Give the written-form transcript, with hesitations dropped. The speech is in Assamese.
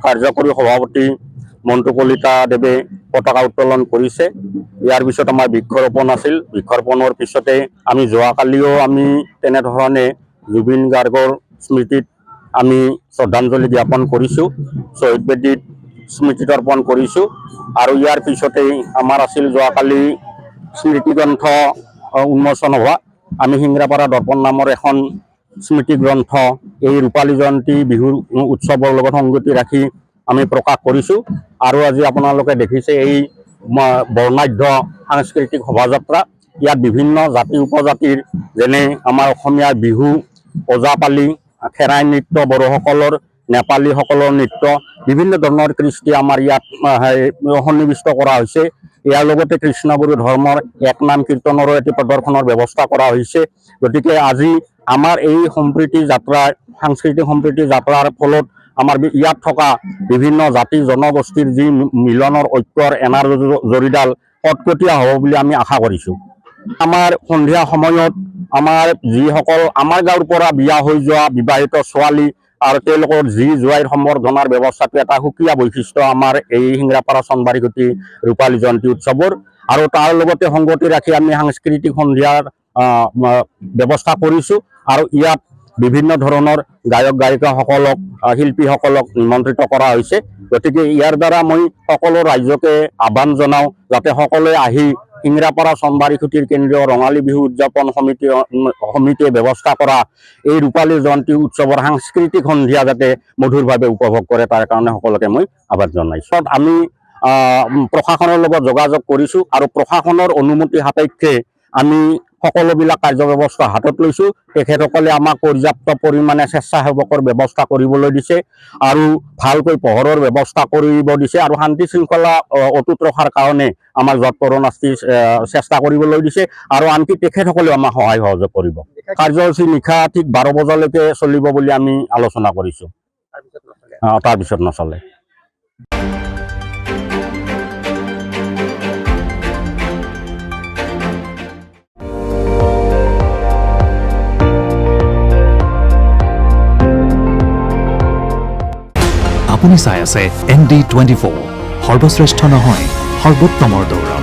কাৰ্যকৰী সভাপতি মন্টু কলিতা দেৱে পতাকা উত্তোলন কৰিছে। ইয়াৰ পিছত আমাৰ বৃক্ষৰোপণ আছিল। বৃক্ষৰোপণৰ পিছতে আমি যোৱাকালিও আমি তেনেধৰণে জুবিন গাৰ্গৰ স্মৃতিত আমি শ্ৰদ্ধাঞ্জলি জ্ঞাপন কৰিছোঁ, শ্বহীদ বেদীত স্মৃতি তৰ্পণ কৰিছোঁ। আৰু ইয়াৰ পিছতেই আমাৰ আছিল যোৱাকালি স্মৃতিগ্ৰন্থ উন্মোচন হোৱা। আমি সিংৰাপাৰা দৰ্পণ নামৰ এখন স্মৃতি গ্ৰন্থ এই ৰূপালী জয়ন্তী বিহুৰ উৎসৱৰ লগত সংগতি ৰাখি আমি প্ৰকাশ কৰিছোঁ। আৰু আজি আপোনালোকে দেখিছে এই বৰ্ণাঢ্য সাংস্কৃতিক শোভাযাত্ৰা। ইয়াত বিভিন্ন জাতি উপজাতিৰ যেনে আমাৰ অসমীয়া বিহু, ওজাপালি, খেৰাই নৃত্য, বড়োসকলৰ, নেপালীসকলৰ নৃত্য, বিভিন্ন ধৰণৰ কৃষ্টি আমাৰ ইয়াত সন্নিৱিষ্ট কৰা হৈছে। ইয়াৰ লগতে কৃষ্ণগুৰু ধৰ্মৰ এক নাম কীৰ্তনৰো এটি প্ৰদৰ্শনৰ ব্যৱস্থা কৰা হৈছে। গতিকে আজি আমাৰ এই সম্প্ৰীতি যাত্ৰা, সাংস্কৃতিক সম্প্ৰীতি যাত্ৰাৰ ফলত আমাৰ ইয়াত থকা বিভিন্ন জাতি জনগোষ্ঠীৰ যি মিলনৰ ঐক্যৰ এনাৰ জৰীডাল কটকটীয়া হ'ব বুলি আমি আশা কৰিছোঁ। আমাৰ সন্ধিয়া সময়ত আমাৰ যিসকল আমাৰ গাঁৱৰ পৰা বিয়া হৈ যোৱা বিবাহিত ছোৱালী আৰু তেওঁলোকৰ জী জোৱাইৰ সম্বৰ্ধনাৰ ব্যৱস্থাটো এটা সুকীয়া বৈশিষ্ট্য আমাৰ এই সিংৰাপাৰা চনবাৰীগুটি ৰূপালী জয়ন্তী উৎসৱৰ। আৰু তাৰ লগতে সংগতি ৰাখি আমি সাংস্কৃতিক সন্ধিয়াৰ ব্যৱস্থা কৰিছোঁ। আৰু ইয়াত বিভিন্ন ধৰণৰ গায়ক গায়িকাসকলক, শিল্পীসকলক নিমন্ত্ৰিত কৰা হৈছে। গতিকে ইয়াৰ দ্বাৰা মই সকলো ৰাইজকে আহ্বান জনাওঁ যাতে সকলোৱে আহি সিংৰাপাৰা চনবাৰীখুটিৰ কেন্দ্ৰীয় ৰঙালী বিহু উদযাপন সমিতিয়ে ব্যৱস্থা কৰা এই ৰূপালী জয়ন্তী উৎসৱৰ সাংস্কৃতিক সন্ধিয়া যাতে মধুৰভাৱে উপভোগ কৰে, তাৰ কাৰণে সকলোকে মই আহ্বান জনাইছোঁ। আমি প্ৰশাসনৰ লগত যোগাযোগ কৰিছোঁ আৰু প্ৰশাসনৰ অনুমতি সাপেক্ষে আমি সকলোবিলাক কাৰ্য ব্যৱস্থা হাতত লৈছোঁ। তেখেতসকলে আমাক পৰ্যাপ্ত পৰিমাণে স্বেচ্ছাসেৱকৰ ব্যৱস্থা কৰিবলৈ দিছে আৰু ভালকৈ পোহৰৰ ব্যৱস্থা কৰিব দিছে আৰু শান্তি শৃংখলা অটুট ৰখাৰ কাৰণে আমাক যৎপৰোনাস্তি চেষ্টা কৰিবলৈ দিছে। আৰু আনকি তেখেতসকলেও আমাক সহায় সহযোগ কৰিব। কাৰ্যসূচী নিশা ঠিক 12 বজালৈকে চলিব বুলি আমি আলোচনা কৰিছোঁ। তাৰপিছত নচলে। আপুনি চাই আছে ND24, সৰ্বশ্ৰেষ্ঠ নহয় সৰ্বোত্তমৰ দৌৰা।